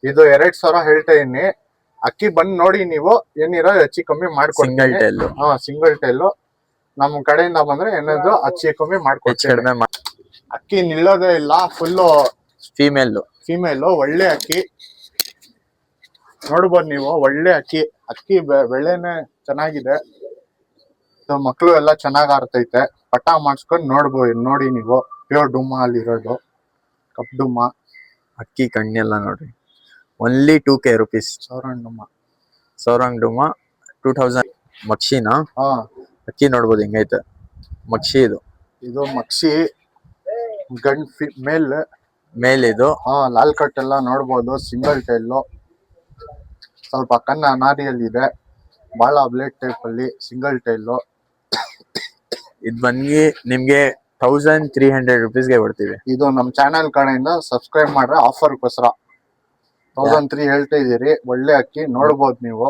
ಇದು 2,000 ಹೇಳ್ತಾ ಇದೀನಿ. ಅಕ್ಕಿ ಬಂದ್ ನೋಡಿ ನೀವು, ಏನಿರೋ ಹೆಚ್ಚು ಕಮ್ಮಿ ಸಿಂಗಲ್ ಮಾಡ್ಕೊಡ್ತೀನಿ. ಟೈಲ್ ಸಿಂಗಲ್ ಟೈಲು ನಮ್ ಕಡೆಯಿಂದ ಬಂದ್ರೆ ಏನಾದ್ರು ಹೆಚ್ಚು ಕಮ್ಮಿ ಮಾಡ್ಕೊಡ್ತೀನಿ. ಅಕ್ಕಿ ನಿಲ್ಲೋದೇ ಇಲ್ಲ, ಫುಲ್ಲು ಫೀಮೇಲ್. ಒಳ್ಳೆ ಅಕ್ಕಿ ನೋಡ್ಬೋದು ನೀವು, ಒಳ್ಳೆ ಅಕ್ಕಿ. ಅಕ್ಕಿ ಬೆಳೆನೆ ಚೆನ್ನಾಗಿದೆ. ಮಕ್ಳು ಎಲ್ಲ ಚೆನ್ನಾಗ್ ಆರ್ತೈತೆ. ಪಟ ಮಾಡ್ಸ್ಕೊಂಡ್ ನೋಡಿ ನೀವು. ಪ್ಯೂರ್ ಡುಮ್ಮ ಅಲ್ಲಿರೋದು, ಕಪ್ ಡುಮ್ಮ. ಅಕ್ಕಿ ಕಣ್ಣೆಲ್ಲ ನೋಡ್ರಿ, ಓನ್ಲಿ 2K rupees. ಸೌರಂಗ್ ಡುಮ್ಮ 2000. ಮಕ್ಷಿನಾ? ಅಕ್ಕಿ ನೋಡ್ಬೋದು ಹಿಂಗೈತೆ. ಮಕ್ಷಿ ಇದು ಮಕ್ಷಿ ಗಂಡ್ ಮೇಲ್ ಇದು. ಲಾಲ್ ಕಟ್ ಎಲ್ಲ ನೋಡ್ಬೋದು. ಸಿಂಗಲ್ ಟೈಲು, ಸ್ವಲ್ಪ ಕಣ್ಣು ಅನಾರಿಯಲ್ಲಿ ಇದೆ, ಬಹಳ ಬ್ಲೇಡ್ ಟೈಪ್ ಅಲ್ಲಿ. ಸಿಂಗಲ್ ಟೈಲು ಇದು ಬಂದು ನಿಮ್ಗೆ 1300 rupeesಗೆ ಕೊಡ್ತೀವಿ. ಇದು ನಮ್ ಚಾನೆಲ್ ಕಡೆಯಿಂದ ಸಬ್ಸ್ಕ್ರೈಬ್ ಮಾಡ್ರೆ ಆಫರ್ಗೋಸ್ಕರ 1300 ಹೇಳ್ತಾ ಇದೀರಿ. ಒಳ್ಳೆ ಅಕ್ಕಿ ನೋಡ್ಬೋದು ನೀವು.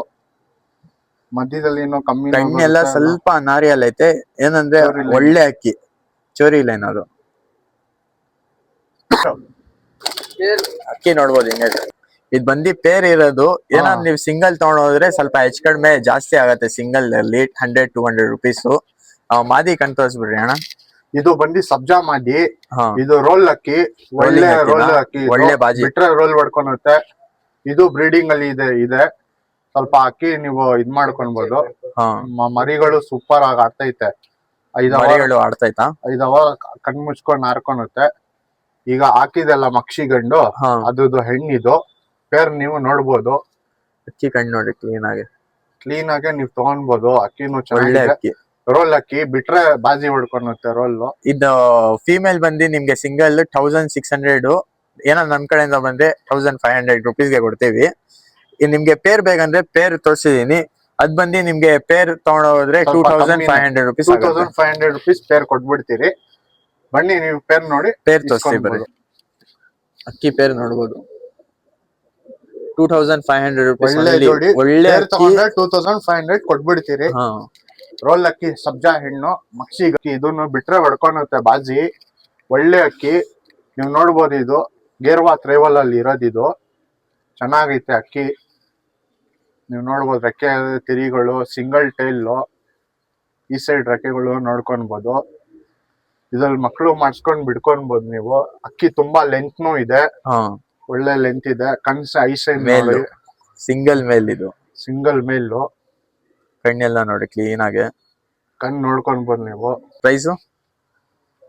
ಮಧ್ಯದಲ್ಲಿ ಇನ್ನೂ ಕಮ್ಮಿ. ಕಣ್ಣೆಲ್ಲ ಸ್ವಲ್ಪ ನಾರಿಯಲ್ಲಿ ಐತೆ, ಏನಂದ್ರೆ ಒಳ್ಳೆ ಅಕ್ಕಿ, ಚೋರಿ ಇಲ್ಲ ಏನಾದ್ರು. ಅಕ್ಕಿ ನೋಡ್ಬೋದು ಹಿಂಗೈತೆ. ಇದು ಬಂದು ಪೇರ್ ಇರೋದು. ಏನಾದ್ರು ನೀವು ಸಿಂಗಲ್ ತಗೊಂಡೋದ್ರೆ ಸ್ವಲ್ಪ ಹೆಚ್ಚು ಕಡಿಮೆ ಜಾಸ್ತಿ ಆಗತ್ತೆ. ಸಿಂಗಲ್ ಅಲ್ಲಿ 100-200 rupees. ಮಾದಿ ಕಣ್ ತೋರಿಸ್ಬಿಡ್ರಿ ಅಣ್ಣ. ಇದು ಬಂದು ಸಬ್ಜಾ ಮಾದಿ. ಇದು ರೋಲ್ ಅಕ್ಕಿ, ಒಳ್ಳೆ ರೋಲ್ ಅಕ್ಕಿ. ಒಳ್ಳೆ ಬಾಜಿ ಬಿಟ್ರೆ ರೋಲ್ ಹೊಡ್ಕೊಳುತ್ತೆ. ಇದು ಬ್ರೀಡಿಂಗ್ ಅಲ್ಲಿ ಇದೆ. ಸ್ವಲ್ಪ ಅಕ್ಕಿ ನೀವು ಇದ್ ಮಾಡ್ಕೊಳ್ಬಹುದು. ಮರಿಗಳು ಸೂಪರ್ ಆಗಿ ಆಡ್ತೈತೆ. 5 ಅವರ್ ಕಣ್ ಮುಚ್ಕೊಂಡ್ ಹಾರ್ಕೊಳುತ್ತೆ. ಈಗ ಹಾಕಿದೆಲ್ಲ ಮಕ್ಷಿ ಗಂಡು, ಅದ್ರದ್ದು ಹೆಣ್ಣಿದು ಪೇರ್ ನೀವು ನೋಡ್ಬೋದು. ಅಕ್ಕಿ ಕಣ್ ನೋಡಿ ಕ್ಲೀನ್ ಆಗಿ ನೀವು ತಗೊಳ್ಬಹುದು. ಅಕ್ಕಿನೂ ಚೆನ್ನಾಗಿದೆ. ರೋಲ್ ಅಕ್ಕಿ ಬಿಟ್ರೆ ಬಾಜಿ ಹೊಡ್ಕೊಳುತ್ತೆ ರೋಲ್. ಇದು ಫೀಮೇಲ್ ಬಂದು ನಿಮ್ಗೆ ಸಿಂಗಲ್ 1600. ಏನೋ ನಮ್ ಕಡೆಯಿಂದ ಬಂದ್ರೆ 1500 rupeesಗೆ ಕೊಡ್ತೀವಿ. ನಿಮ್ಗೆ ಪೇರ್ ಬೇಕಂದ್ರೆ ಪೇರ್ ತೋರಿಸಿದೀನಿ. ಅದ್ ಬಂದು ನಿಮ್ಗೆ ಪೇರ್ ತಗೊಂಡೋದ್ರೆ 2500 rupees. 2500 rupees ಪೇರ್ ಕೊಟ್ಬಿಡ್ತೀರಿ. ಬನ್ನಿ ನೀವು ಪೇರ್ ನೋಡಿ. ಪೇರ್ ತೋರಿಸ್ತೀವಿ ಬರ್ರಿ. ಅಕ್ಕಿ ಪೇರ್ ನೋಡ್ಬೋದು. 2500 rupees. ಒಳ್ಳೆ 2500 ಕೊಟ್ಬಿಡ್ತೀರಿ. ರೋಲ್ ಅಕ್ಕಿ, ಸಬ್ಜಾ ಹೆಣ್ಣು, ಮಕ್ಷಿ ಅಕ್ಕಿ. ಇದನ್ನು ಬಿಟ್ರೆ ಹೊಡ್ಕೊಳುತ್ತೆ ಬಾಜಿ. ಒಳ್ಳೆ ಅಕ್ಕಿ ನೀವು ನೋಡ್ಬೋದು. ಇದು ಗೇರ್ವಾ ತ್ರೈವಲ್ ಅಲ್ಲಿ ಇರೋದಿದು. ಚೆನ್ನಾಗೈತೆ ಅಕ್ಕಿ. ನೀವು ನೋಡ್ಬೋದು ರೆಕ್ಕೆ ತಿರಿಗಳು, ಸಿಂಗಲ್ ಟೈಲ್. ಈ ಸೈಡ್ ರೆಕ್ಕೆಗಳು ನೋಡ್ಕೊಬಹುದು. ಇದ್ರಲ್ಲಿ ಮಕ್ಳು ಮಾಡ್ಸ್ಕೊಂಡ್ ಬಿಡ್ಕೊಬಹುದು ನೀವು. ಅಕ್ಕಿ ತುಂಬಾ ಲೆಂತ್ನು ಇದೆ, ಒಳ್ಳೆ ಲೆಂತ್ ಇದೆ. ಕಣ್ಸ್ ಐಸೈನ್ ಸಿಂಗಲ್ ಮೇಲ್. ಇದು ಸಿಂಗಲ್ ಮೇಲು. ಕಣ್ಣೆಲ್ಲ ನೋಡಿ ಕ್ಲೀನ್ ಆಗಿ. ಕಣ್ ನೋಡ್ಕೊಬಹುದು ನೀವು. ಪ್ರೈಸ್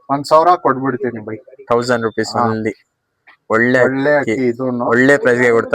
1000 ಕೊಟ್ಬಿಡ್ತೀನಿ ಬೈ. 1000 rupees ಅಲ್ಲಿ. ಒಳ್ಳೆ ಅಕ್ಕಿ. ಇದು ಒಳ್ಳೆ ಪ್ರೈಸ್ಗೆ ಕೊಡ್ತಾ